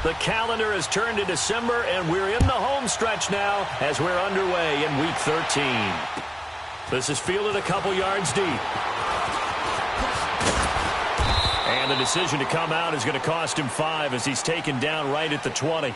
The calendar has turned to December, and we're in the home stretch now as we're underway in Week 13. This is fielded a couple yards deep. And the decision to come out is going to cost him 5 as he's taken down right at the 20.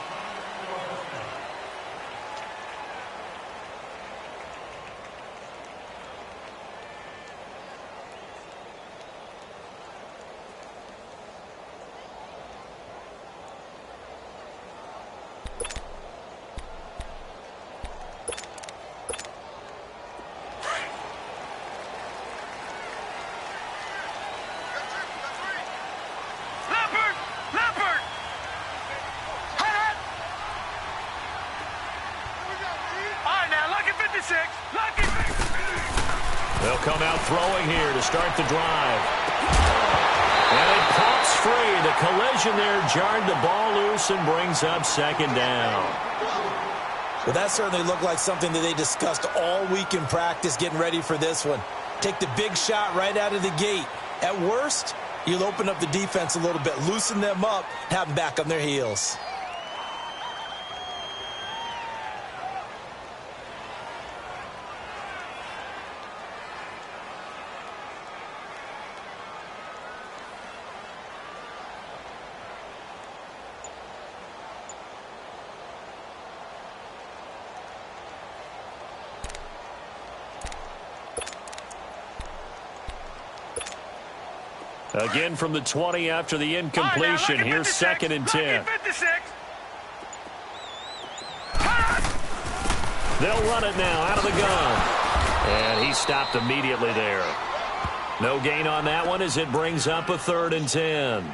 They'll come out throwing here to start the drive. And it pops free. The collision there jarred the ball loose and brings up second down. Well, that certainly looked like something that they discussed all week in practice getting ready for this one. Take the big shot right out of the gate. At worst, you'll open up the defense a little bit, loosen them up, have them back on their heels. Again from the 20 after the incompletion. Here's 2nd and 10. They'll run it now out of the gun. And he stopped immediately there. No gain on that one as it brings up a 3rd and 10.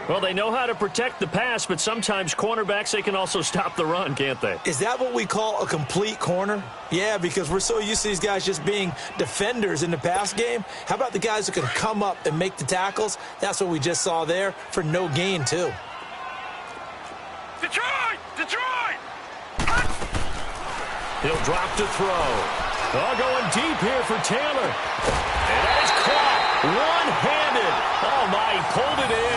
Well, they know how to protect the pass, but sometimes cornerbacks, they can also stop the run, can't they? Is that what we call a complete corner? Yeah, because we're so used to these guys just being defenders in the pass game. How about the guys who can come up and make the tackles? That's what we just saw there for no gain, too. Detroit! Detroit! He'll drop to throw. Oh, going deep here for Taylor. And that is caught one-handed. Oh, my, he pulled it in.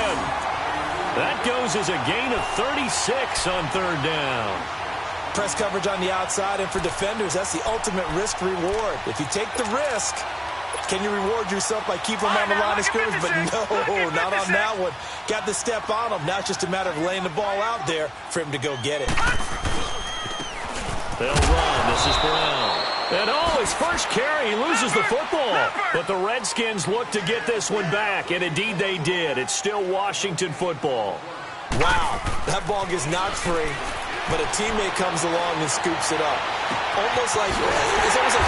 That goes as a gain of 36 on 3rd down. Press coverage on the outside, and for defenders, that's the ultimate risk-reward. If you take the risk, can you reward yourself by keeping them on the line of scrimmage? But no, not on that one. Got the step on him. Now it's just a matter of laying the ball out there for him to go get it. They'll run. This is Brown. And his first carry, he loses the football. But the Redskins look to get this one back, and indeed they did. It's still Washington football. Wow, that ball gets knocked free, but a teammate comes along and scoops it up. It's almost like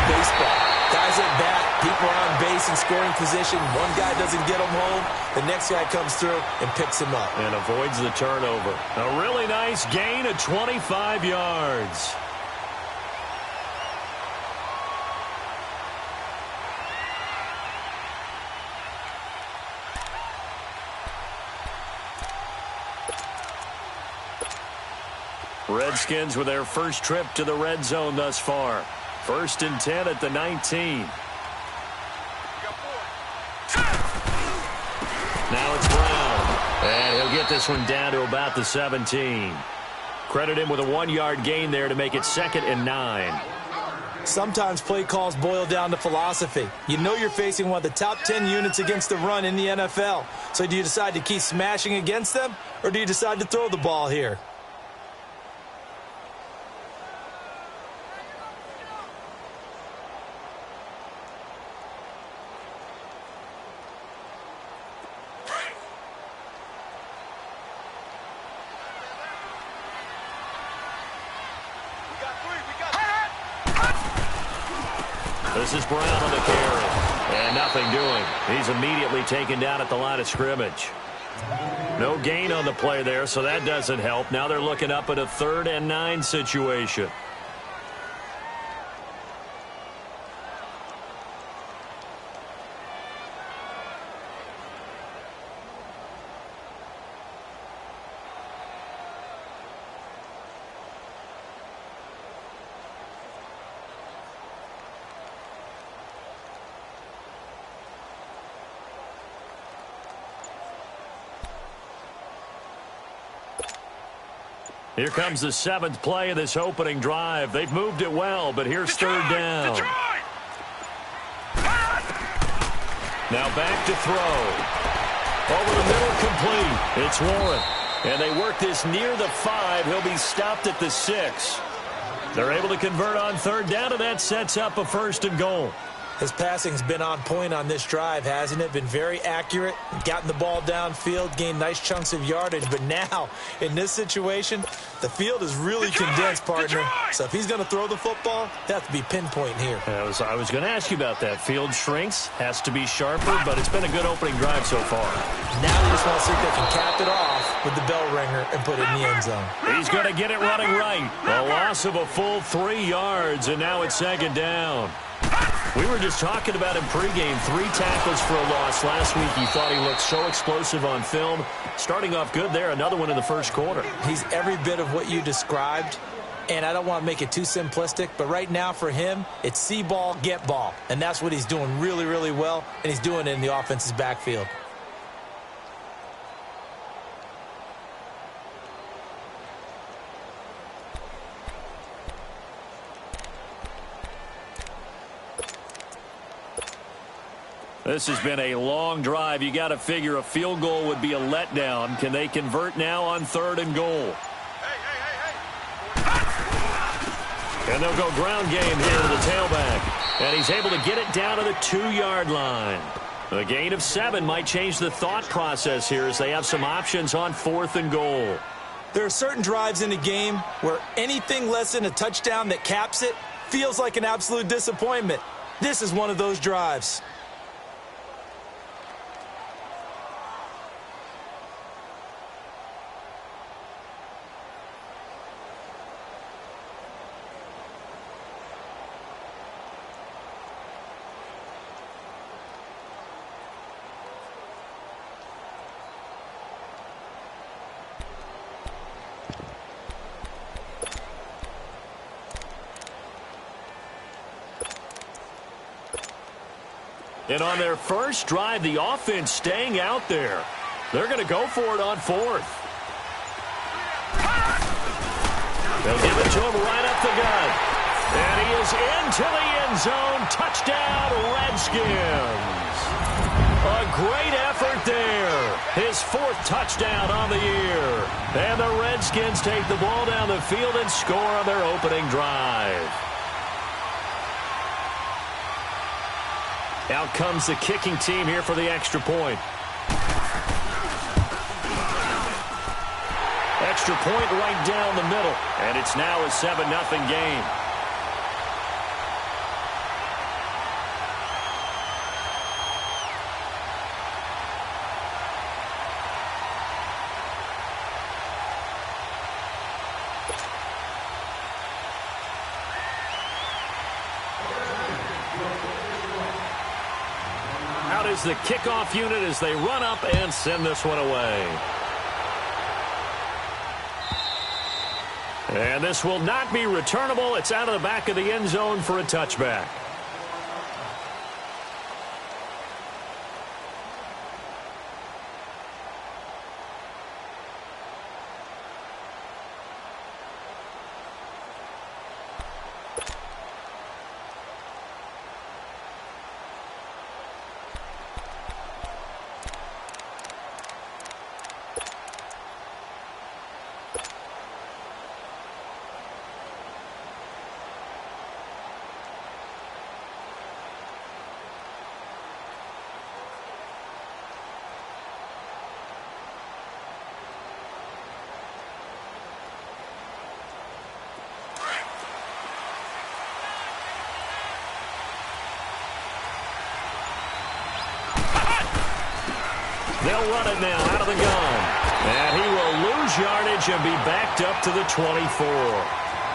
baseball. Guys at bat, people are on base in scoring position. One guy doesn't get him home, the next guy comes through and picks him up. And avoids the turnover. A really nice gain of 25 yards. Redskins with their first trip to the red zone thus far. 1st and 10 at the 19. Now it's Brown. And he'll get this one down to about the 17. Credit him with a 1-yard gain there to make it 2nd and 9. Sometimes play calls boil down to philosophy. You know you're facing one of the top 10 units against the run in the NFL. So do you decide to keep smashing against them, or do you decide to throw the ball here? This is Brown on the carry. And nothing doing. He's immediately taken down at the line of scrimmage. No gain on the play there, so that doesn't help. Now they're looking up at a 3rd and 9 situation. Here comes the 7th play of this opening drive. They've moved it well, but here's third down. Now back to throw. Over the middle, complete. It's Warren. And they work this near the 5. He'll be stopped at the 6. They're able to convert on third down, and that sets up a 1st and goal. His passing's been on point on this drive, hasn't it? Been very accurate, gotten the ball downfield, gained nice chunks of yardage. But now, in this situation, the field is really condensed, partner. So if he's going to throw the football, they have to be pinpoint here. I was going to ask you about that. Field shrinks, has to be sharper, but it's been a good opening drive so far. Now they just want to see if they can cap it off with the bell ringer and put it in the end zone. He's going to get it running right. A loss of a full 3 yards, and now it's 2nd down. We were just talking about him pregame. 3 tackles for a loss last week. He thought he looked so explosive on film. Starting off good there. Another one in the first quarter. He's every bit of what you described. And I don't want to make it too simplistic, but right now for him, it's see ball, get ball. And that's what he's doing really, really well. And he's doing it in the offense's backfield. This has been a long drive. You got to figure a field goal would be a letdown. Can they convert now on 3rd and goal? And they'll go ground game here to the tailback. And he's able to get it down to the 2-yard line. The gain of 7 might change the thought process here as they have some options on 4th and goal. There are certain drives in a game where anything less than a touchdown that caps it feels like an absolute disappointment. This is one of those drives. And on their first drive, the offense staying out there. They're going to go for it on 4th. They'll give it to him right up the gut. And he is into the end zone. Touchdown, Redskins. A great effort there. His 4th touchdown on the year. And the Redskins take the ball down the field and score on their opening drive. Out comes the kicking team here for the extra point. Extra point right down the middle. And it's now a 7-0 game. Out is the kickoff unit as they run up and send this one away. And this will not be returnable. It's out of the back of the end zone for a touchback. They'll run it now out of the gun. And he will lose yardage and be backed up to the 24.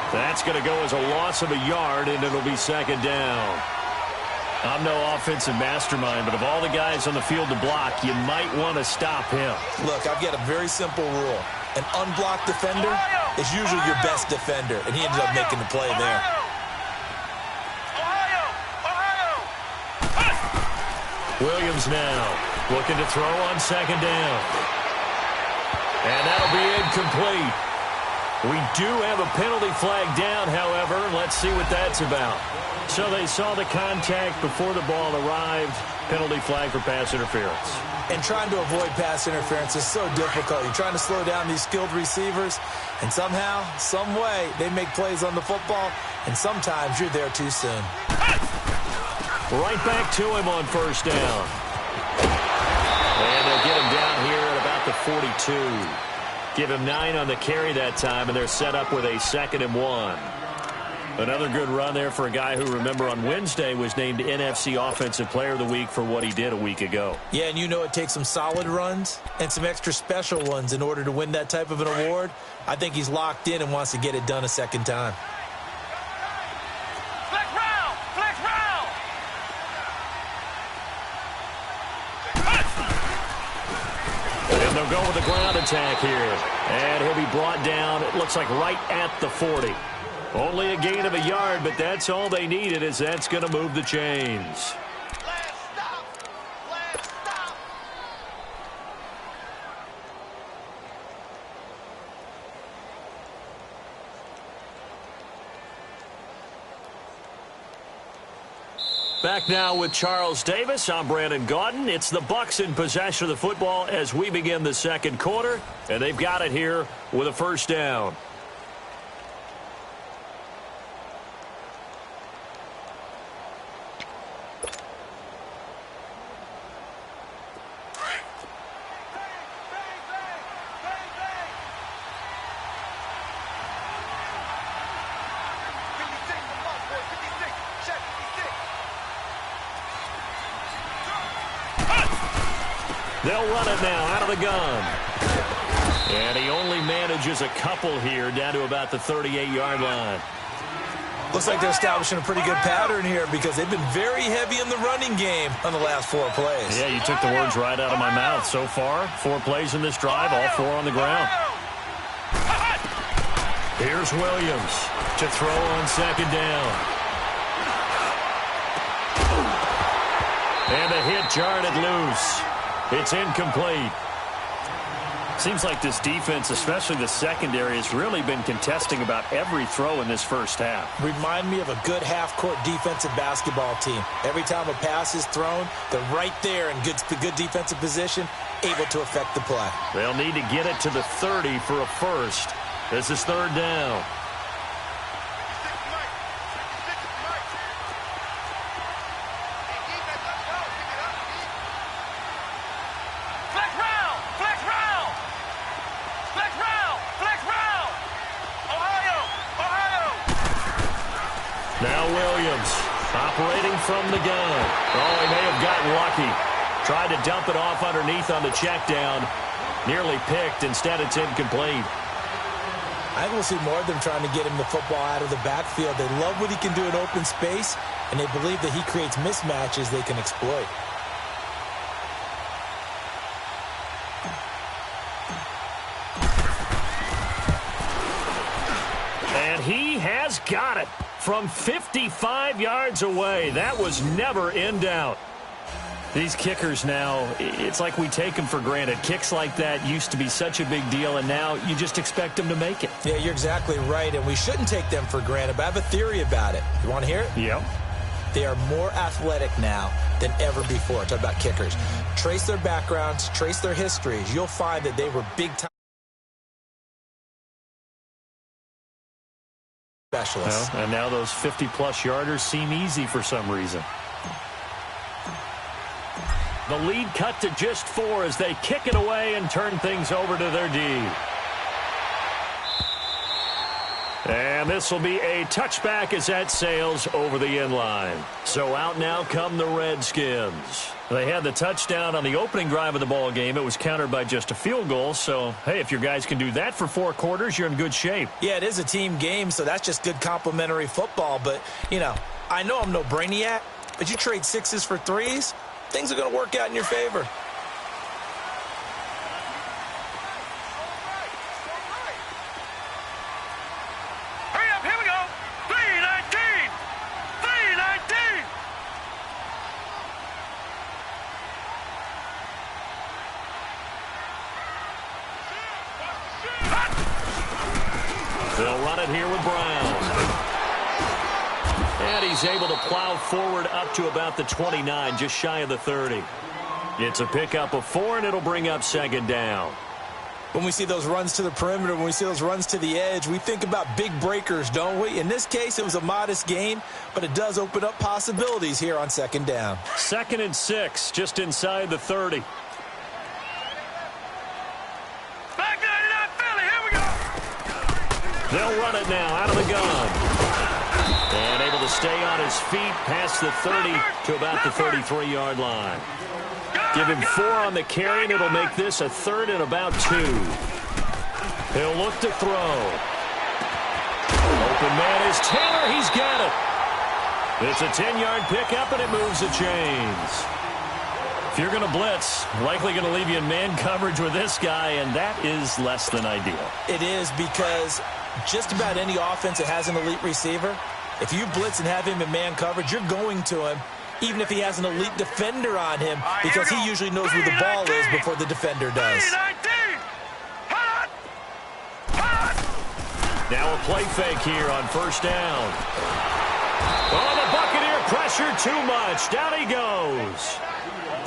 That's going to go as a loss of a yard, and it'll be 2nd down. I'm no offensive mastermind, but of all the guys on the field to block, you might want to stop him. Look, I've got a very simple rule. An unblocked defender is usually your best defender, and he ended up making the play there. Williams now looking to throw on 2nd down. And that'll be incomplete. We do have a penalty flag down, however. Let's see what that's about. So they saw the contact before the ball arrived. Penalty flag for pass interference. And trying to avoid pass interference is so difficult. You're trying to slow down these skilled receivers, and somehow, some way, they make plays on the football, and sometimes you're there too soon. Right back to him on first down. And they'll get him down here at about the 42. Give him 9 on the carry that time, and they're set up with a 2nd and 1. Another good run there for a guy who, remember, on Wednesday was named NFC Offensive Player of the Week for what he did a week ago. Yeah, and you know it takes some solid runs and some extra special ones in order to win that type of an award. I think he's locked in and wants to get it done a second time. Flex round! Flex round! And they'll go with the ground attack here. And he'll be brought down, it looks like right at the 40. Only a gain of a yard, but that's all they needed, as that's going to move the chains. Last stop! Last stop! Back now with Charles Davis. I'm Brandon Gaudin. It's the Bucs in possession of the football as we begin the second quarter, and they've got it here with a first down. They'll run it now out of the gun. And he only manages a couple here down to about the 38-yard line. Looks like they're establishing a pretty good pattern here because they've been very heavy in the running game on the last 4 plays. Yeah, you took the words right out of my mouth. So far, 4 plays in this drive, all 4 on the ground. Here's Williams to throw on second down. And a hit jarred it loose. It's incomplete. Seems like this defense, especially the secondary, has really been contesting about every throw in this first half. Remind me of a good half-court defensive basketball team. Every time a pass is thrown, they're right there in good defensive position, able to affect the play. They'll need to get it to the 30 for a first. This is third down. Now Williams operating from the gun. Oh, he may have gotten lucky. Tried to dump it off underneath on the check down. Nearly picked. Instead, it's incomplete. I think we'll see more of them trying to get him the football out of the backfield. They love what he can do in open space, and they believe that he creates mismatches they can exploit. And he has got it from 55 yards away. That was never in doubt. These kickers now, it's like we take them for granted. Kicks like that used to be such a big deal, and now you just expect them to make it. Yeah, you're exactly right, and we shouldn't take them for granted, but I have a theory about it. You want to hear it? Yep. They are more athletic now than ever before. Talk about kickers. Trace their backgrounds, trace their histories. You'll find that they were big-time specialists. Well, and now those 50-plus yarders seem easy for some reason. The lead cut to just 4 as they kick it away and turn things over to their D. And this will be a touchback as that sails over the end line. So out now come the Redskins. They had the touchdown on the opening drive of the ball game. It was countered by just a field goal. So, hey, if your guys can do that for 4 quarters, you're in good shape. Yeah, it is a team game, so that's just good complimentary football. But, you know, I know I'm no brainiac, but you trade 6s for 3s, things are going to work out in your favor. Hurry up, here we go. 319! 319! They'll run it here with Brown. And he's able to plow forward up to about the 29, just shy of the 30. It's a pickup of 4, and it'll bring up second down. When we see those runs to the perimeter, when we see those runs to the edge, we think about big breakers, don't we? In this case, it was a modest gain, but it does open up possibilities here on second down. 2nd and 6, just inside the 30. Back to 89 Philly. Here we go. They'll run it now out of the gun. And able to stay on his feet past the 30 to about the 33-yard line. Give him 4 on the carry, and it'll make this a 3rd and about 2. He'll look to throw. Open man is Taylor. He's got it. It's a 10-yard pickup, and it moves the chains. If you're going to blitz, likely going to leave you in man coverage with this guy, and that is less than ideal. It is, because just about any offense that has an elite receiver, if you blitz and have him in man coverage, you're going to him, even if he has an elite defender on him, because he usually knows where the ball is before the defender does. Now a play fake here on first down. Oh, the Buccaneer pressure too much. Down he goes.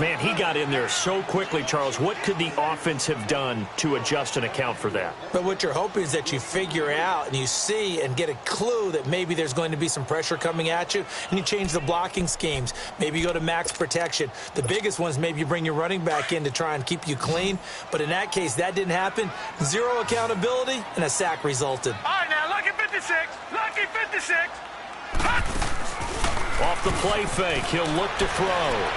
Man, he got in there so quickly, Charles. What could the offense have done to adjust and account for that? But what you're hoping is that you figure out and you see and get a clue that maybe there's going to be some pressure coming at you, and you change the blocking schemes. Maybe you go to max protection. The biggest ones, maybe you bring your running back in to try and keep you clean. But in that case, that didn't happen. 0 accountability, and a sack resulted. All right, now, lucky 56. Lucky 56. Off the play fake, he'll look to throw.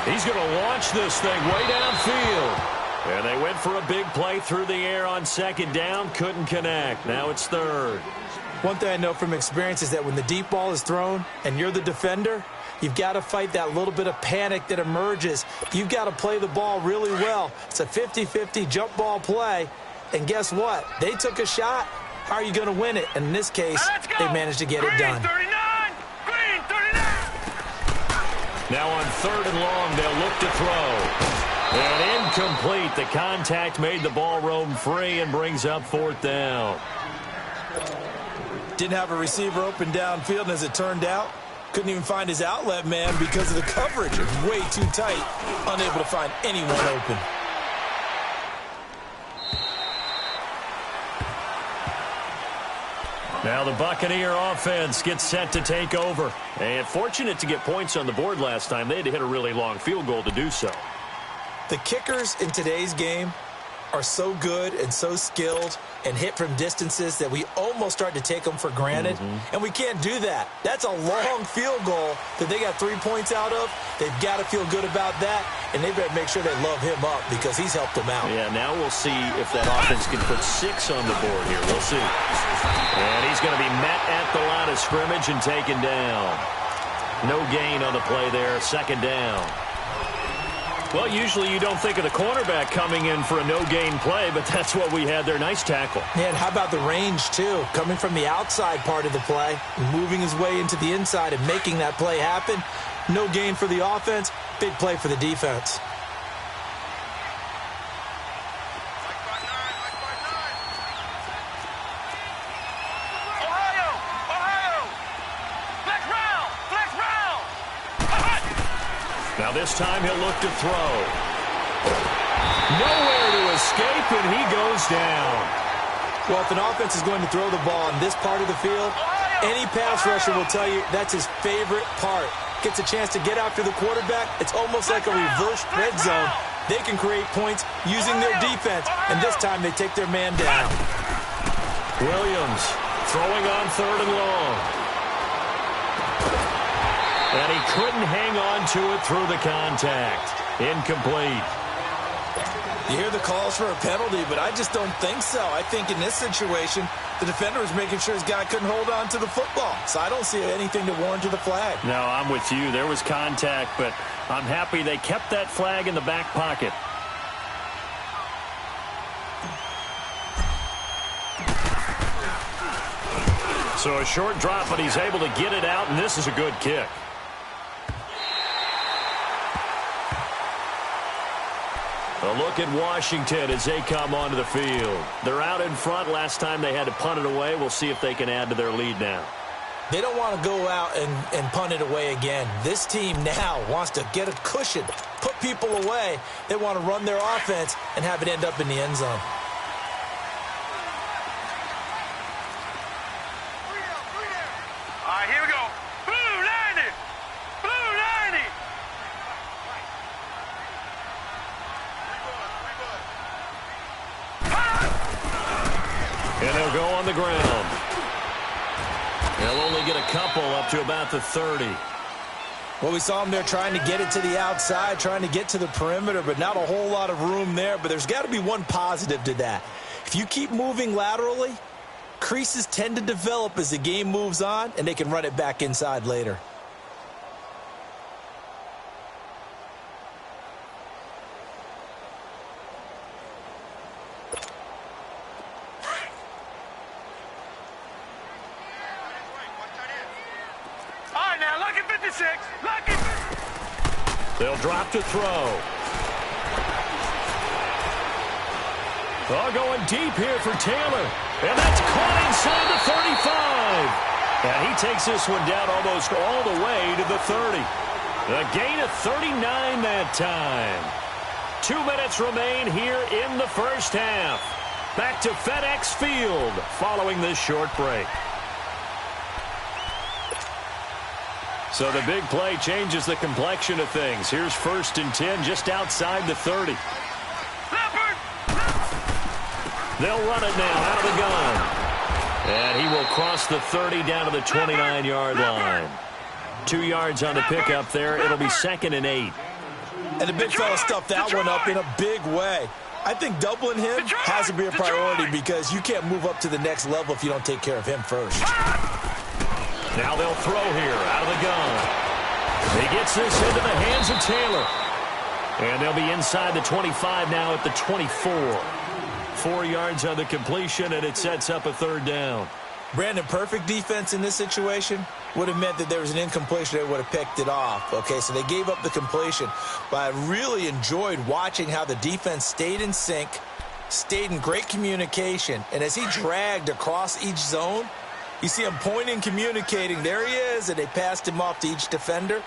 He's going to launch this thing way downfield. And they went for a big play through the air on second down. Couldn't connect. Now it's 3rd. One thing I know from experience is that when the deep ball is thrown and you're the defender, you've got to fight that little bit of panic that emerges. You've got to play the ball really well. It's a 50-50 jump ball play. And guess what? They took a shot. How are you going to win it? And in this case, they managed to get it done. 39. Green 39. Now on 3rd and long, they'll look to throw. And incomplete. The contact made the ball roam free and brings up 4th down. Didn't have a receiver open downfield, and as it turned out, couldn't even find his outlet man because of the coverage. It was way too tight, unable to find anyone open. Now the Buccaneer offense gets set to take over. And fortunate to get points on the board last time. They had to hit a really long field goal to do so. The kickers in today's game are so good and so skilled and hit from distances that we almost start to take them for granted. And we can't do that. That's a long field goal that they got 3 points out of. They've got to feel good about that, and they better make sure they love him up because he's helped them out. Yeah, now we'll see if that offense can put 6 on the board here. We'll see. And he's going to be met at the line of scrimmage and taken down. No gain on the play there, second down. Well, usually you don't think of the cornerback coming in for a no-gain play, but that's what we had there. Nice tackle. Yeah, and how about the range, too? Coming from the outside part of the play, moving his way into the inside and making that play happen. No gain for the offense, big play for the defense. Now this time he'll look to throw. Nowhere to escape, and he goes down. Well, if an offense is going to throw the ball on this part of the field, any pass rusher will tell you that's his favorite part. Gets a chance to get after the quarterback. It's almost like a reverse red zone. They can create points using their defense, and this time they take their man down. Williams throwing on 3rd and long. And he couldn't hang on to it through the contact. Incomplete. You hear the calls for a penalty, but I just don't think so. I think in this situation, the defender was making sure his guy couldn't hold on to the football. So I don't see anything to warrant to the flag. No, I'm with you. There was contact, but I'm happy they kept that flag in the back pocket. So a short drop, but he's able to get it out, and this is a good kick. A look at Washington as they come onto the field. They're out in front. Last time they had to punt it away. We'll see if they can add to their lead now. They don't want to go out and punt it away again. This team now wants to get a cushion, put people away. They want to run their offense and have it end up in the end zone. All right, here we go. Blue 90. Blue 90. And they'll go on the ground. They'll only get a couple up to about the 30. Well, we saw them there trying to get it to the outside, trying to get to the perimeter, but not a whole lot of room there. But there's got to be one positive to that. If you keep moving laterally, creases tend to develop as the game moves on, and they can run it back inside later. All right, now, lucky 56. Lucky 56. They'll drop to throw. Oh, going deep here for Taylor. And that's caught inside the 35. And he takes this one down almost all the way to the 30. A gain of 39 that time. 2 minutes remain here in the first half. Back to FedEx Field following this short break. So the big play changes the complexion of things. Here's 1st and 10 just outside the 30. They'll run it now out of the gun. And he will cross the 30 down to the 29-yard line. 2 yards on the pickup there. It'll be 2nd and 8. And the big fella stuffed that one up in a big way. I think doubling him has to be a priority because you can't move up to the next level if you don't take care of him first. Now they'll throw here out of the gun. He gets this into the hands of Taylor. And they'll be inside the 25 now at the 24. 4 yards on the completion, and it sets up a 3rd down. Brandon, perfect defense in this situation would have meant that there was an incompletion. They would have picked it off. Okay, so they gave up the completion. But I really enjoyed watching how the defense stayed in sync, stayed in great communication. And as he dragged across each zone, you see him pointing, communicating. There he is, and they passed him off to each defender.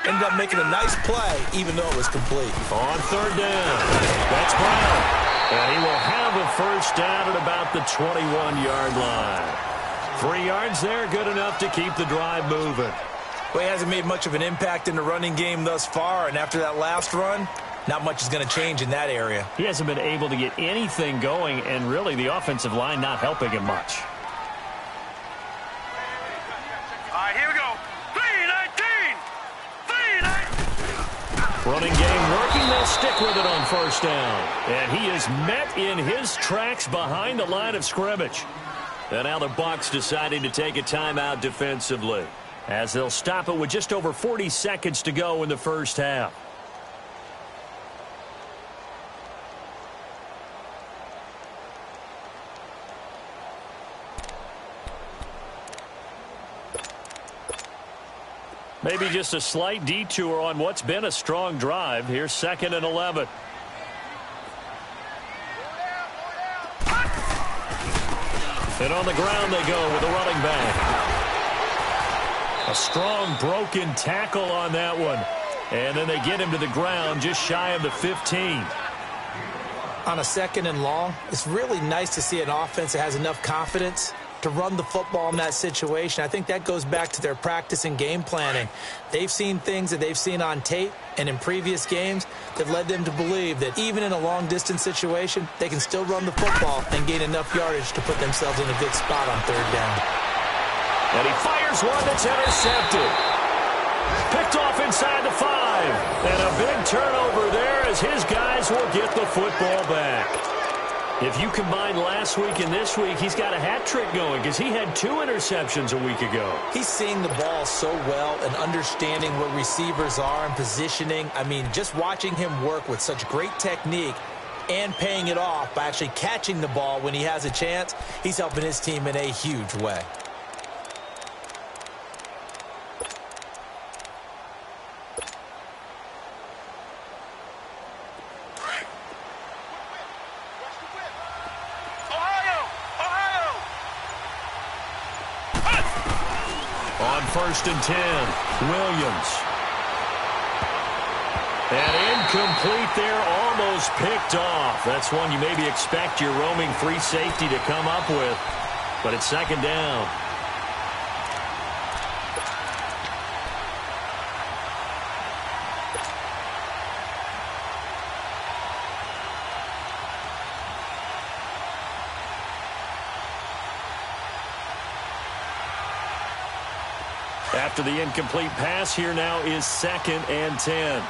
Ended up making a nice play, even though it was complete. On 3rd down, that's Brown. And he will have a 1st down at about the 21-yard line. 3 yards there, good enough to keep the drive moving. Well, he hasn't made much of an impact in the running game thus far, and after that last run, not much is going to change in that area. He hasn't been able to get anything going, and really the offensive line not helping him much. All right, here we go. 3-19. 3-19. Running game working. They'll stick with it on 1st down. And he is met in his tracks behind the line of scrimmage. And now the Bucs deciding to take a timeout defensively, as they'll stop it with just over 40 seconds to go in the first half. Maybe just a slight detour on what's been a strong drive. Here's 2nd and 11. And on the ground they go with the running back. A strong broken tackle on that one. And then they get him to the ground just shy of the 15. On a 2nd and long, it's really nice to see an offense that has enough confidence to run the football in that situation. I think that goes back to their practice and game planning. They've seen things that they've seen on tape and in previous games that led them to believe that even in a long-distance situation, they can still run the football and gain enough yardage to put themselves in a good spot on 3rd down. And he fires one that's intercepted. Picked off inside the 5. And a big turnover there as his guys will get the football back. If you combine last week and this week, he's got a hat trick going because he had 2 interceptions a week ago. He's seeing the ball so well and understanding what receivers are and positioning. I mean, just watching him work with such great technique and paying it off by actually catching the ball when he has a chance, he's helping his team in a huge way. 1st and 10. Williams. And incomplete there, almost picked off. That's one you maybe expect your roaming free safety to come up with. But it's 2nd down. After the incomplete pass, here now is 2nd and 10.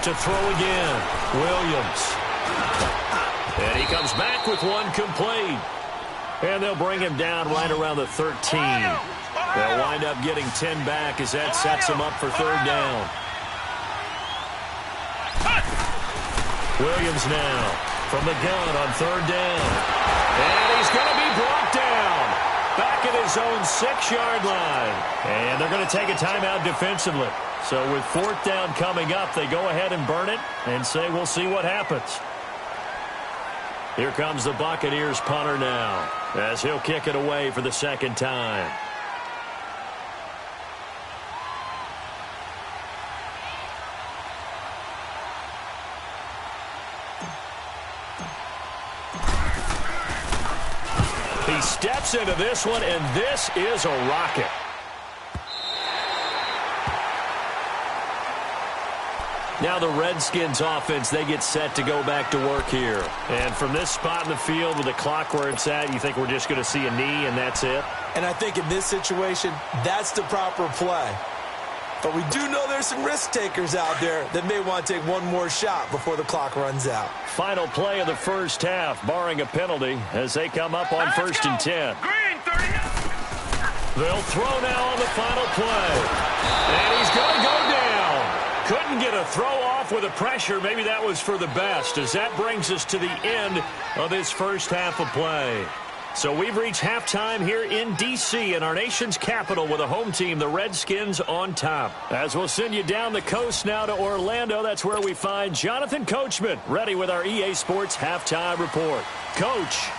To throw again, Williams. And he comes back with one complete. And they'll bring him down right around the 13. They'll wind up getting 10 back as that sets them up for 3rd down. Williams now from the gun on 3rd down. And he's going to be brought down back at his own 6-yard line. And they're going to take a timeout defensively. So with 4th down coming up, they go ahead and burn it and say we'll see what happens. Here comes the Buccaneers punter now as he'll kick it away for the 2nd time. He steps into this one, and this is a rocket. Now the Redskins offense, they get set to go back to work here. And from this spot in the field with the clock where it's at, you think we're just going to see a knee and that's it? And I think in this situation, that's the proper play. But we do know there's some risk takers out there that may want to take one more shot before the clock runs out. Final play of the 1st half, barring a penalty, as they come up on 1st and 10. Green, 30. They'll throw now on the final play. And he's going to go down. Couldn't get a throw off with the pressure. Maybe that was for the best, as that brings us to the end of this 1st half of play. So we've reached halftime here in D.C. in our nation's capital with a home team, the Redskins, on top. As we'll send you down the coast now to Orlando, that's where we find Jonathan Coachman, ready with our EA Sports halftime report. Coach.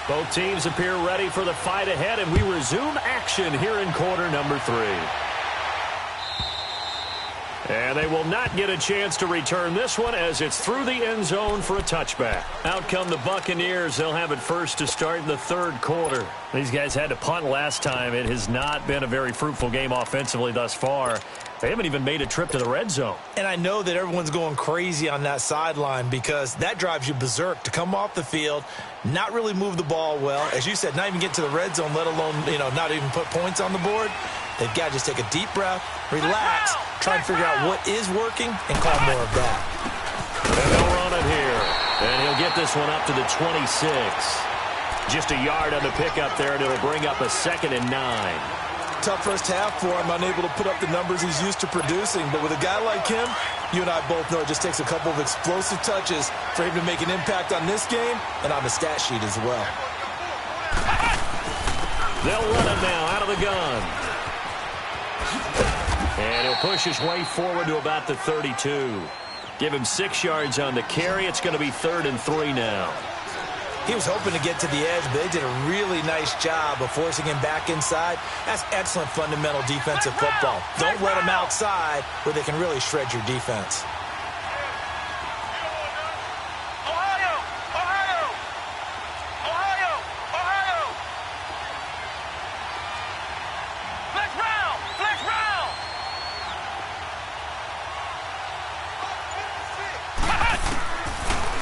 Both teams appear ready for the fight ahead, and we resume action here in quarter number 3. And they will not get a chance to return this one as it's through the end zone for a touchback. Out come the Buccaneers. They'll have it first to start in the 3rd quarter. These guys had to punt last time. It has not been a very fruitful game offensively thus far. They haven't even made a trip to the red zone. And I know that everyone's going crazy on that sideline because that drives you berserk to come off the field, not really move the ball well. As you said, not even get to the red zone, let alone, not even put points on the board. They've got to just take a deep breath, relax, try and figure out what is working, and call more of that. And they'll run it here. And he'll get this one up to the 26. Just a yard on the pickup there, and it'll bring up a 2nd and 9. Tough first half for him, unable to put up the numbers he's used to producing. But with a guy like him, you and I both know it just takes a couple of explosive touches for him to make an impact on this game and on the stat sheet as well. They'll run it now out of the gun. And he'll push his way forward to about the 32. Give him 6 yards on the carry. It's going to be 3rd and 3 now. He was hoping to get to the edge, but they did a really nice job of forcing him back inside. That's excellent fundamental defensive football. Don't let him outside where they can really shred your defense.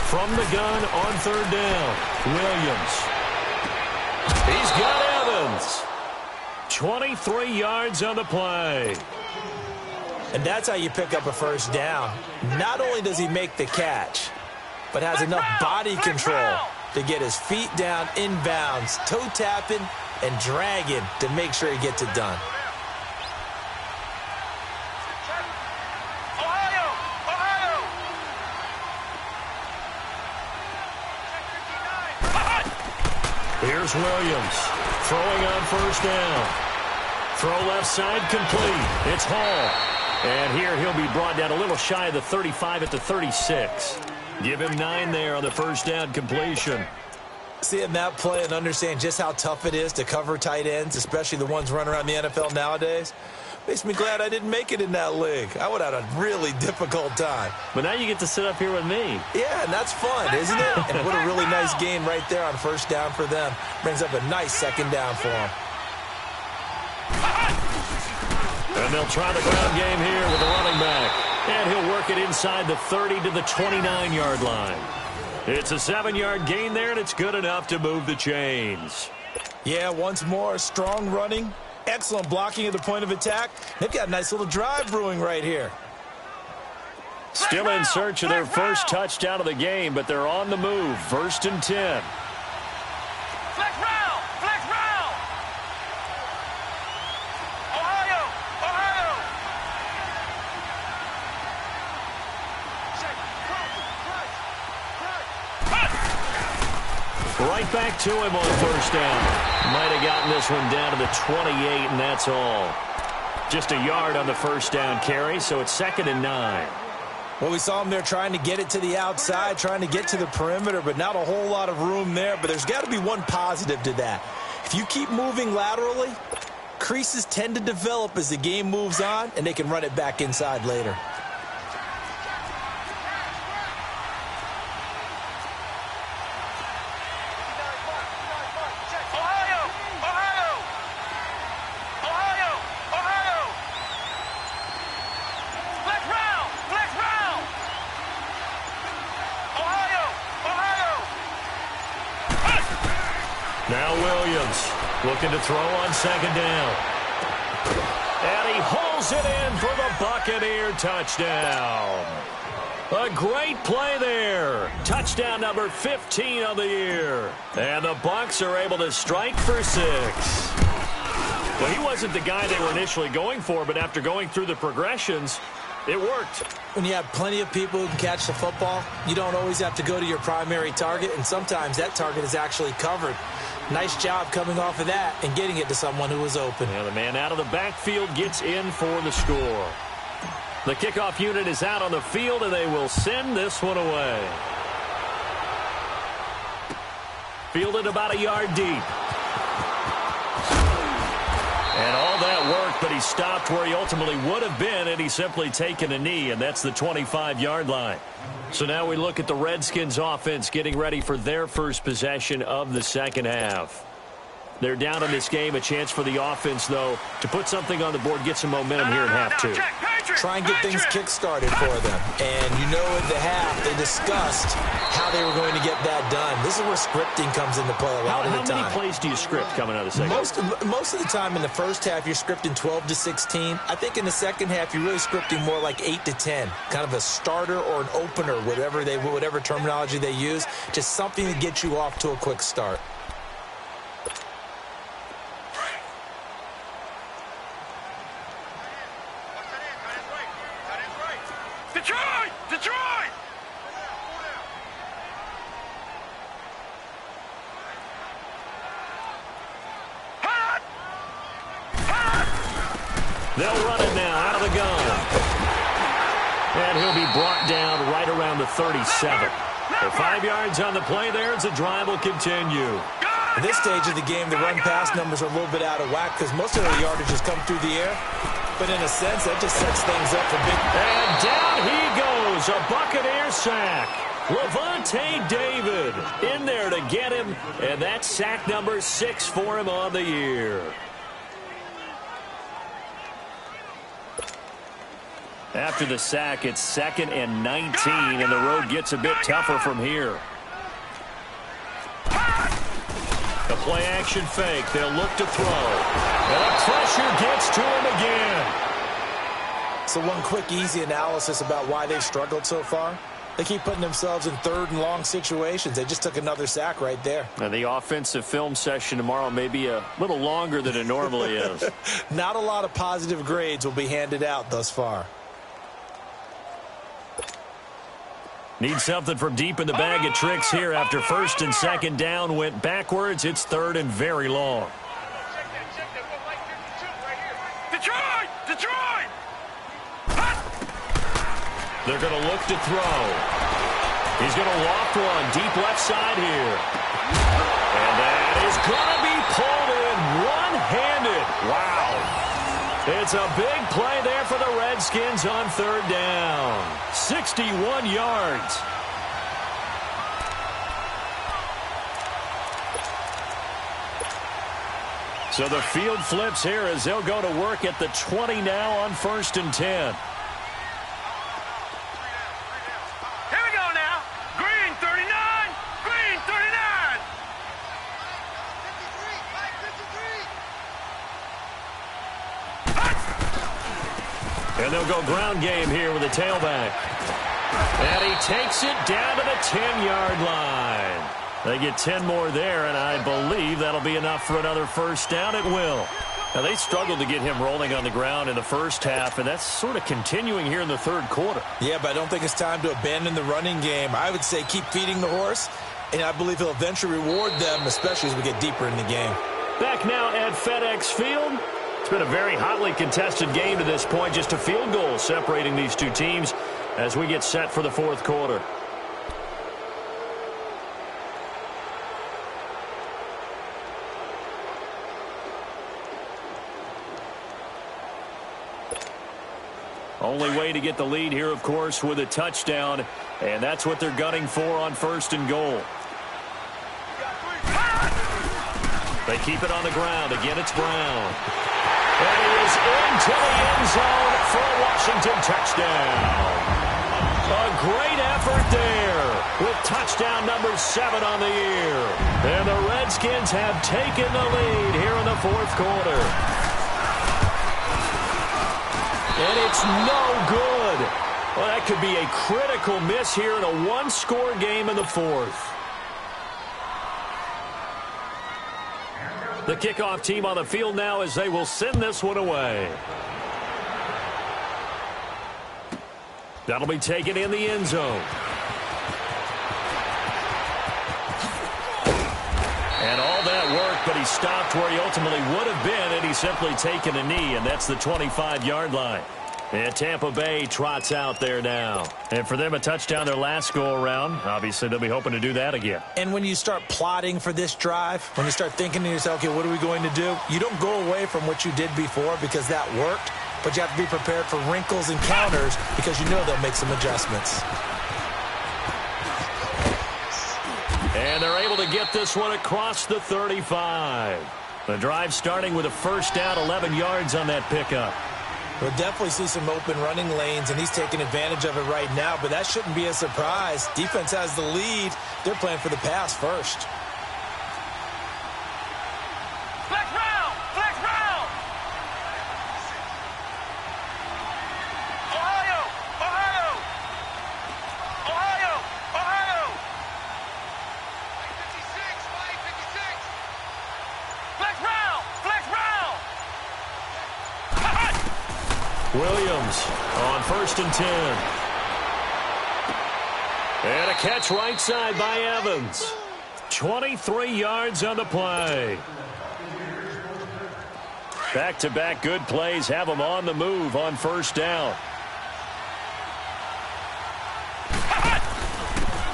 From the gun on 3rd down, Williams. He's got Evans. 23 yards on the play. And that's how you pick up a first down. Not only does he make the catch, but has enough body control to get his feet down inbounds, toe tapping and dragging to make sure he gets it done. Here's Williams throwing on 1st down. Throw left side complete. It's Hall. And here he'll be brought down a little shy of the 35 at the 36. Give him 9 there on the 1st down completion. Seeing that play and understanding just how tough it is to cover tight ends, especially the ones running around the NFL nowadays, makes me glad I didn't make it in that league. I would have had a really difficult time. But now you get to sit up here with me. Yeah, and that's fun, isn't it? And what a really nice gain right there on first down for them. Brings up a nice second down for them. And they'll try the ground game here with the running back. And he'll work it inside the 30 to the 29-yard line. It's a 7-yard gain there, and it's good enough to move the chains. Yeah, once more, strong running, excellent blocking at the point of attack. They've got a nice little drive brewing right here. Still in search of their first touchdown of the game, but they're on the move. 1st and 10. Flex round! Flex round! Ohio! Ohio! Right back to him on first down. Might have gotten this one down to the 28, and that's all. Just a yard on the first down carry, so it's 2nd and 9. Well, we saw him there trying to get it to the outside, trying to get to the perimeter, but not a whole lot of room there. But there's got to be one positive to that. If you keep moving laterally, creases tend to develop as the game moves on, and they can run it back inside later. Now Williams looking to throw on 2nd down. And he hauls it in for the Buccaneer touchdown. A great play there. Touchdown number 15 of the year. And the Bucs are able to strike for 6. Well, he wasn't the guy they were initially going for, but after going through the progressions, it worked. When you have plenty of people who can catch the football, you don't always have to go to your primary target, and sometimes that target is actually covered. Nice job coming off of that and getting it to someone who was open. Yeah, the man out of the backfield gets in for the score. The kickoff unit is out on the field, and they will send this one away. Fielded about a yard deep. And all that worked, but he stopped where he ultimately would have been, and he's simply taken a knee, and that's the 25-yard line. So now we look at the Redskins offense getting ready for their first possession of the second half. They're down in this game. A chance for the offense, though, to put something on the board, get some momentum here in half two. Try and get things kick-started for them. And you know in the half they discussed how they were going to get that done. This is where scripting comes into play a lot of the time. How many plays do you script coming out of the second? Most of the time in the first half you're scripting 12 to 16. I think in the second half you're really scripting more like 8 to 10. Kind of a starter or an opener, whatever terminology they use. Just something to get you off to a quick start. Detroit! Detroit! Hot! Hot! They'll run it now out of the gun. And he'll be brought down right around the 37. For 5 yards on the play there, as the drive will continue. At this stage of the game, the run-pass numbers are a little bit out of whack because most of the yardage has come through the air. But in a sense, that just sets things up for big. And down he goes, a Buccaneer sack. Lavonte David in there to get him, and that's sack number 6 for him on the year. After the sack, it's 2nd and 19, and the road gets a bit tougher from here. The play-action fake. They'll look to throw. And the pressure gets to him again. So one quick, easy analysis about why they've struggled so far. They keep putting themselves in 3rd and long situations. They just took another sack right there. And the offensive film session tomorrow may be a little longer than it normally is. Not a lot of positive grades will be handed out thus far. Need something from deep in the bag of tricks here after 1st and 2nd down went backwards. It's 3rd and very long. Detroit! Detroit! They're going to look to throw. He's going to loft one deep left side here. gonna be pulled in one-handed. Wow. It's a big play there for the Redskins on third down. 61 yards. So the field flips here as they'll go to work at the 20 now on 1st and 10. Here we go now. Green 39. Green 39. And they'll go ground game here with the tailback. And he takes it down to the 10-yard line. They get 10 more there, and I believe that'll be enough for another first down. It will. Now, they struggled to get him rolling on the ground in the first half, and that's sort of continuing here in the third quarter. Yeah, but I don't think it's time to abandon the running game. I would say keep feeding the horse, and I believe he'll eventually reward them, especially as we get deeper in the game. Back now at FedEx Field. It's been a very hotly contested game to this point. Just a field goal separating these two teams as we get set for the fourth quarter. Only way to get the lead here, of course, with a touchdown, and that's what they're gunning for on 1st and goal. They keep it on the ground. Again, it's Brown. And he is into the end zone for a Washington touchdown. A great effort there with touchdown number 7 on the year. And the Redskins have taken the lead here in the fourth quarter. And it's no good. Well, that could be a critical miss here in a one-score game in the fourth. The kickoff team on the field now as they will send this one away. That'll be taken in the end zone. And all that work, but he stopped where he ultimately would have been, and he's simply taken a knee, and that's the 25-yard line. And Tampa Bay trots out there now. And for them, a touchdown their last go-around. Obviously, they'll be hoping to do that again. And when you start plotting for this drive, when you start thinking to yourself, okay, what are we going to do? You don't go away from what you did before because that worked, but you have to be prepared for wrinkles and counters because you know they'll make some adjustments. And they're able to get this one across the 35. The drive starting with a first down, 11 yards on that pickup. We'll definitely see some open running lanes, and he's taking advantage of it right now, but that shouldn't be a surprise. Defense has the lead. They're playing for the pass first. Flex round. Flex round. Ohio. Ohio. Ohio. Ohio. 56. 56. Flex round. Flex round. Williams on 1st and 10. And a catch right side by Evans. 23 yards on the play. Back-to-back good plays have them on the move on first down.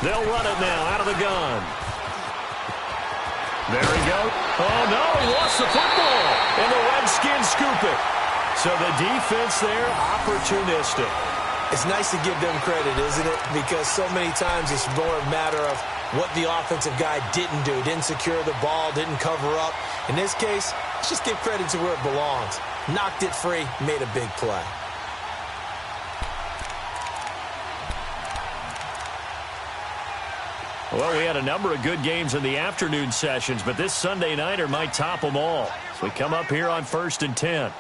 They'll run it now out of the gun. There he goes. Oh, no, he lost the football. And the Redskins scoop it. So the defense there, opportunistic. It's nice to give them credit, isn't it? Because so many times it's more a matter of what the offensive guy didn't do. Didn't secure the ball, didn't cover up. In this case, let's just give credit to where it belongs. Knocked it free, made a big play. Well, we had a number of good games in the afternoon sessions, but this Sunday nighter might top them all. So we come up here on 1st and 10.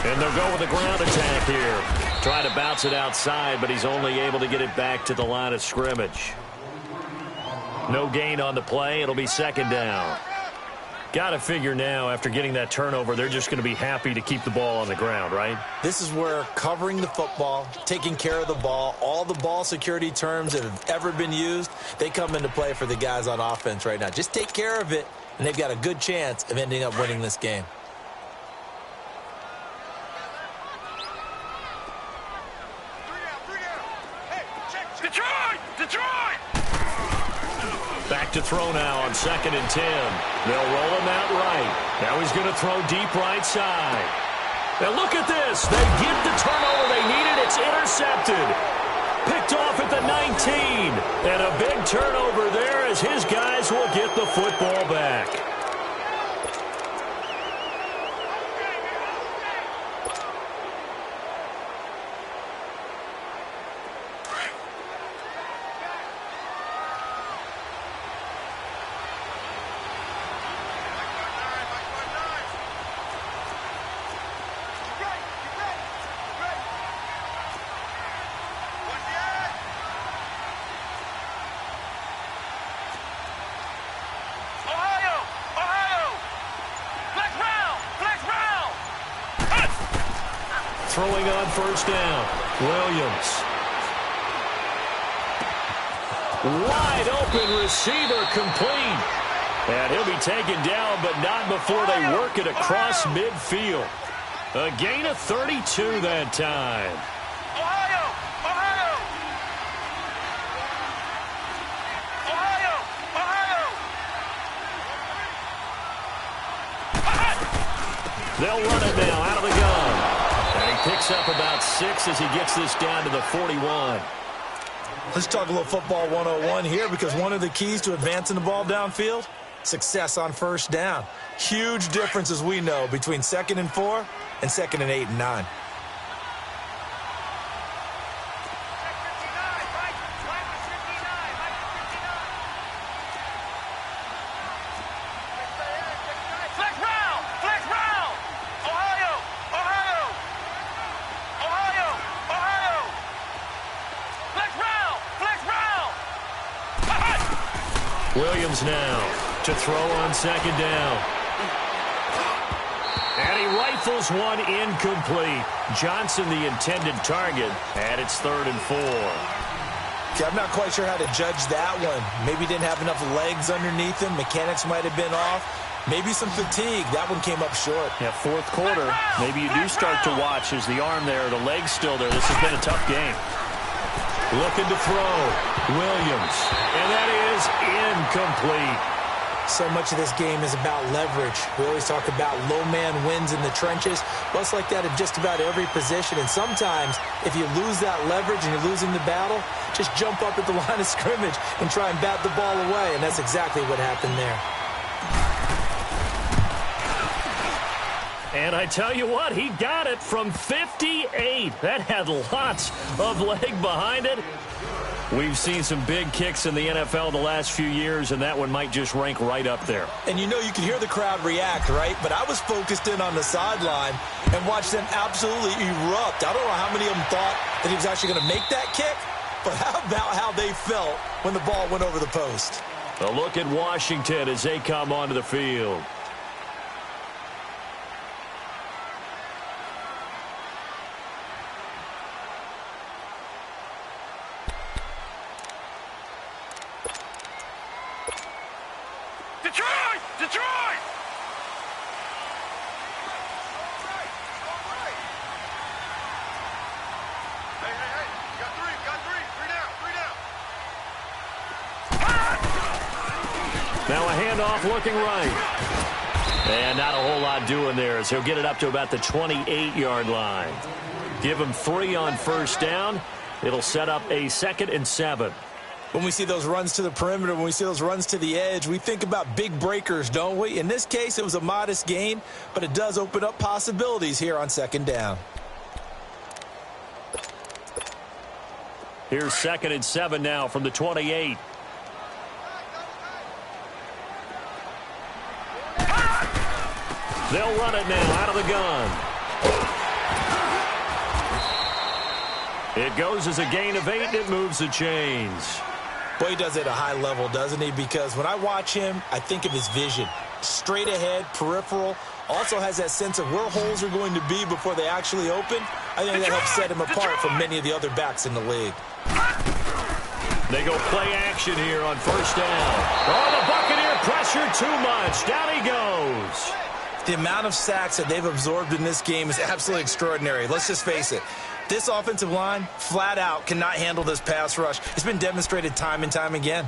And they'll go with a ground attack here. Trying to bounce it outside, but he's only able to get it back to the line of scrimmage. No gain on the play. It'll be second down. Got to figure now, after getting that turnover, they're just going to be happy to keep the ball on the ground, right? This is where covering the football, taking care of the ball, all the ball security terms that have ever been used, they come into play for the guys on offense right now. Just take care of it, and they've got a good chance of ending up winning this game. Detroit! Detroit! to throw now on 2nd and 10. They'll roll him out right. Now he's going to throw deep right side. Now look at this. They get the turnover they needed. It's intercepted. Picked off at the 19. And a big turnover there as his guys will get the football back. Throwing on 1st down, Williams. Wide open receiver complete. And he'll be taken down, but not before they work it across midfield. A gain of 32 that time. Ohio! Ohio! Ohio! Ohio! They'll run it now out of the gun. And he picks up about 6 as he gets this down to the 41. Let's talk a little football 101 here, because one of the keys to advancing the ball downfield, success on 1st down. Huge difference, as we know, between 2nd and 4 and 2nd and 8 and 9. Williams now to throw on 2nd down. And he rifles one incomplete. Johnson the intended target, and it's 3rd and 4. Okay, I'm not quite sure how to judge that one. Maybe didn't have enough legs underneath him. Mechanics might have been off. Maybe some fatigue. That one came up short. Yeah, 4th quarter. Maybe you do start to watch as the arm there, the leg's still there. This has been a tough game. Looking to throw. Williams. And that is incomplete. So much of this game is about leverage. We always talk about low man wins in the trenches. Well, it's like that in just about every position. And sometimes, if you lose that leverage and you're losing the battle, just jump up at the line of scrimmage and try and bat the ball away. And that's exactly what happened there. And I tell you what, he got it from 58. That had lots of leg behind it. We've seen some big kicks in the NFL the last few years, and that one might just rank right up there. And you know, you can hear the crowd react, right? But I was focused in on the sideline and watched them absolutely erupt. I don't know how many of them thought that he was actually going to make that kick, but how about how they felt when the ball went over the post? A look at Washington as they come onto the field. Detroit! Detroit! Hey, you got three down. Now a handoff looking right. And not a whole lot doing there as he'll get it up to about the 28-yard line. Give him 3 on 1st down. It'll set up a 2nd and 7. When we see those runs to the perimeter, when we see those runs to the edge, we think about big breakers, don't we? In this case, it was a modest gain, but it does open up possibilities here on 2nd down. Here's 2nd and 7 now from the 28. They'll run it now out of the gun. It goes as a gain of 8, and it moves the chains. Boy, he does it at a high level, doesn't he? Because when I watch him, I think of his vision. Straight ahead, peripheral. Also has that sense of where holes are going to be before they actually open. I think that helps set him apart from many of the other backs in the league. They go play action here on 1st down. Oh, the Buccaneer pressure too much. Down he goes. The amount of sacks that they've absorbed in this game is absolutely extraordinary. Let's just face it. This offensive line, flat out, cannot handle this pass rush. It's been demonstrated time and time again.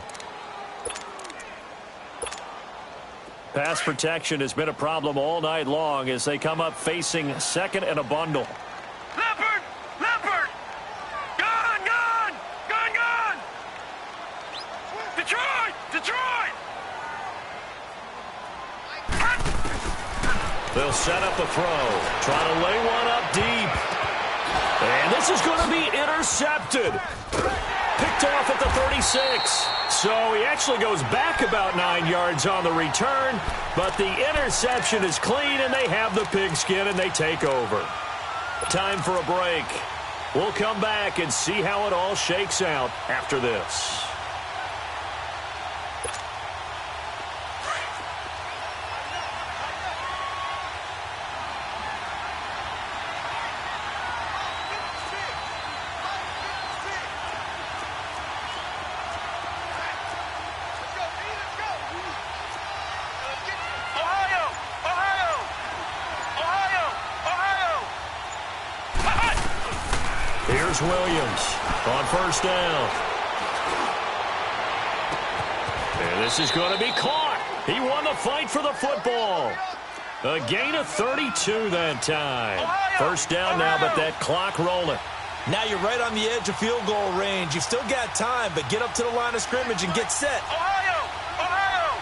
Pass protection has been a problem all night long as they come up facing second and a bundle. Leopard! Leopard! Gone! Gone! Gone! Gone! Detroit! Detroit! They'll set up a throw. Try to lay one up deep. And this is going to be intercepted. Picked off at the 36. So he actually goes back about 9 yards on the return, but the interception is clean, and they have the pigskin, and they take over. Time for a break. We'll come back and see how it all shakes out after this. Here's Williams on first down. And this is going to be caught. He won the fight for the football. A gain of 32 that time. First down now, but that clock rolling. Now you're right on the edge of field goal range. You've still got time, but get up to the line of scrimmage and get set. Ohio! Ohio!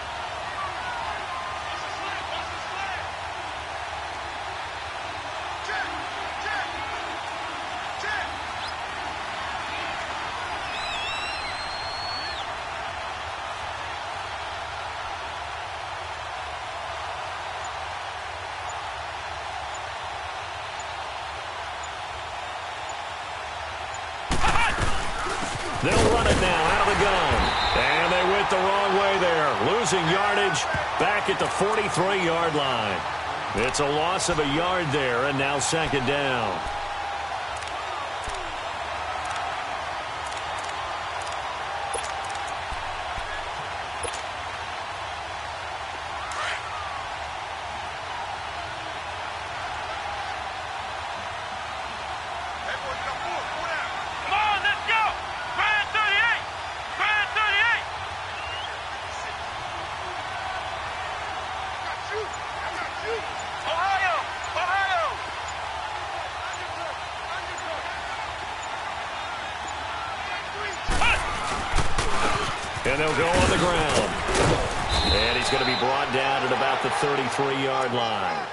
They'll run it now out of the gun. And they went the wrong way there. Losing yardage back at the 43-yard line. It's a loss of a yard there, and now second down. And they'll go on the ground. And he's going to be brought down at about the 33-yard line.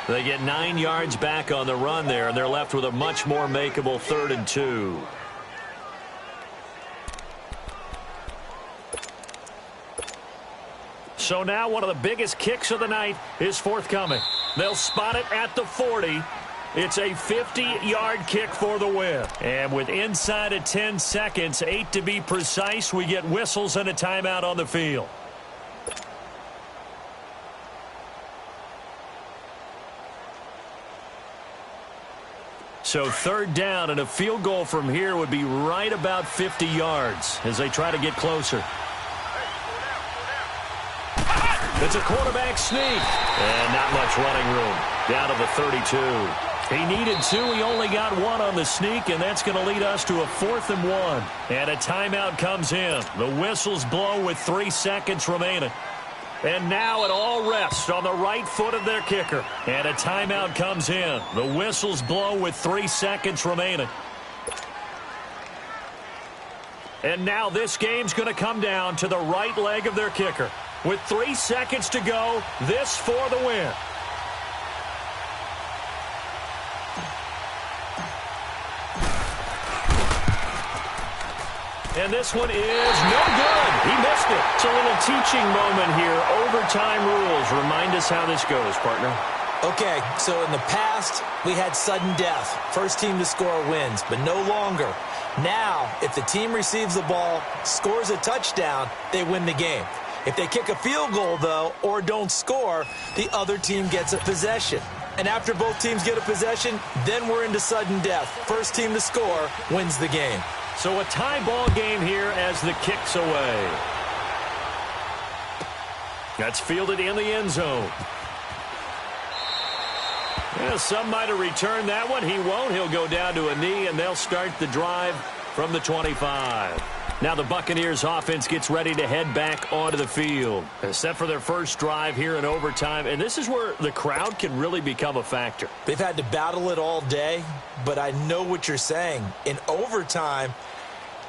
They get 9 yards back on the run there, and they're left with a much more makeable 3rd and 2. So now one of the biggest kicks of the night is forthcoming. They'll spot it at the 40. It's a 50-yard kick for the win. And with inside of 10 seconds, 8 to be precise, we get whistles and a timeout on the field. So 3rd down, and a field goal from here would be right about 50 yards as they try to get closer. It's a quarterback sneak. And not much running room. Down to the 32. He needed 2. He only got 1 on the sneak, and that's going to lead us to a 4th and 1. And a timeout comes in. The whistles blow with 3 seconds remaining. And now it all rests on the right foot of their kicker. And a timeout comes in. The whistles blow with 3 seconds remaining. And now this game's going to come down to the right leg of their kicker. With 3 seconds to go, this for the win. And this one is no good. He missed it. It's a little teaching moment here. Overtime rules. Remind us how this goes, partner. Okay, so in the past, we had sudden death. First team to score wins, but no longer. Now, if the team receives the ball, scores a touchdown, they win the game. If they kick a field goal, though, or don't score, the other team gets a possession. And after both teams get a possession, then we're into sudden death. First team to score wins the game. So a tie ball game here as the kick's away. That's fielded in the end zone. Yeah, some might have returned that one. He won't. He'll go down to a knee, and they'll start the drive from the 25. Now the Buccaneers offense gets ready to head back onto the field. Set for their first drive here in overtime. And this is where the crowd can really become a factor. They've had to battle it all day, but I know what you're saying. In overtime,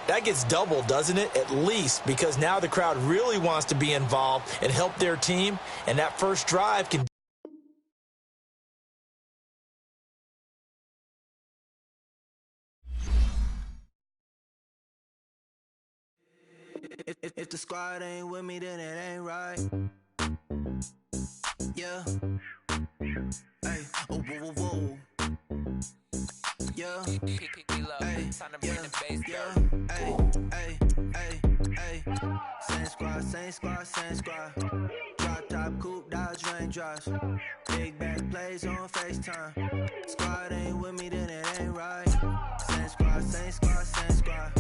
that gets doubled, doesn't it? At least, because now the crowd really wants to be involved and help their team. And that first drive can... If the squad ain't with me, then it ain't right. Yeah. Hey. Oh, whoa, whoa, whoa. Yeah. Hey. Yeah. Hey. Hey. Hey. Hey. Same squad, same squad, same squad. Drop top, coupe, Dodge raindrops. Big back plays on FaceTime. Squad ain't with me, then it ain't right. Same squad, same squad, same squad.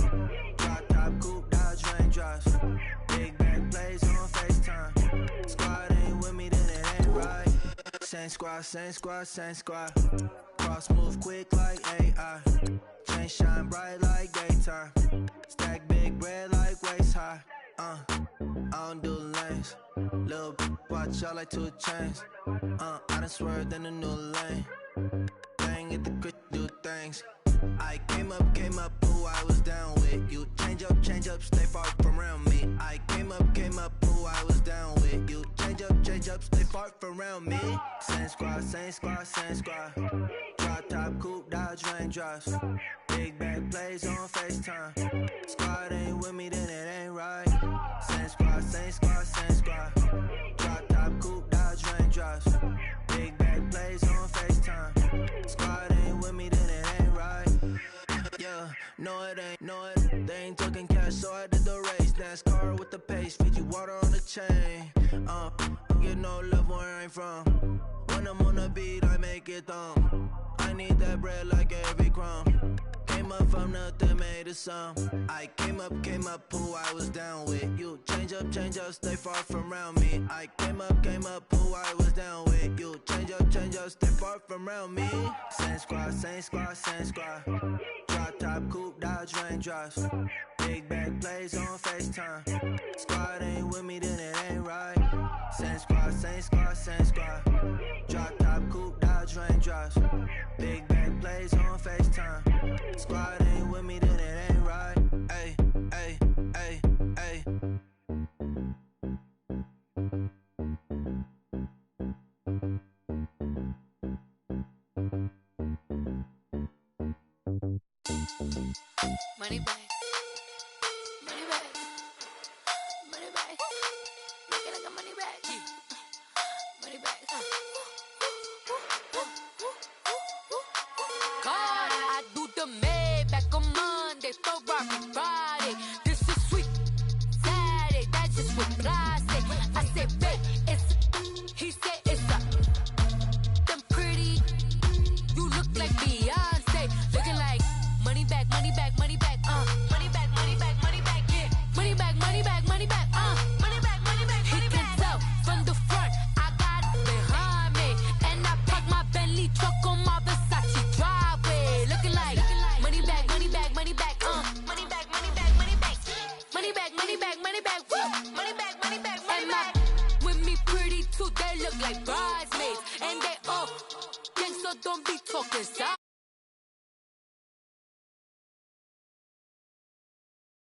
Drop top, coupe, Dodge raindrops. Big back plays on FaceTime. Squad ain't with me, then it ain't right. Same squad, same squad, same squad. Cross move quick like AI. Chain shine bright like daytime. Stack big bread like waist high. I don't do lanes. Little watch out like 2 chains. I done swerved in a new lane. Bang at the crit, do things. I came up, who I was down with. You change up, stay far from around me. I came up, who I was down with. You change up, stay far from around me. Same squad, same squad, same squad. Drop top, coupe, Dodge raindrops. Big back plays on FaceTime. Squad ain't with me, then it ain't right. Same squad, same squad, same squad. Drop top, coupe, Dodge raindrops. Big back plays on FaceTime. Squad ain't with me, then it ain't right. Yeah, no it ain't, they ain't talking cash, so I did the race. NASCAR with the pace, feed you water on the chain. Get no love where I ain't from. When I'm on the beat, I make it thumb. I need that bread like every crumb. Came up from nothing, made a sum. I came up, who I was down with. You change up, stay far from around me. I came up, who I was down with. You change up, stay far from around me. Same squad, same squad, same squad. Drop top, coupe, Dodge raindrops. Big back plays on FaceTime. Squad ain't with me, then it ain't right. Same squad, same squad, same squad. Drop top, coupe, Dodge raindrops. Big back plays on FaceTime. Squad ain't with me, then it ain't right. Ay, ay, ay, ay. Money bag, money bag, money bag. Make it like a money bag, money bag. God, I do the Maybach on Monday, Ferrari Friday. This is sweet Saturday, that's just what I say. I say, babe, it's. He said it's a. Them pretty, you look like Beyonce, looking like. Money back, money back, money back, money back, money back, money back, yeah. Money back, money back, money back, money back, money back, money back. He can tell from the front, I got it behind me. And I park my Bentley truck on my Versace driveway. Looking like money back, money back, money back, money back, money back, money back. Money back, money back, money back, money back, money back, money back. With me pretty too, they look like bridesmaids. And they all gang, so don't be talking side.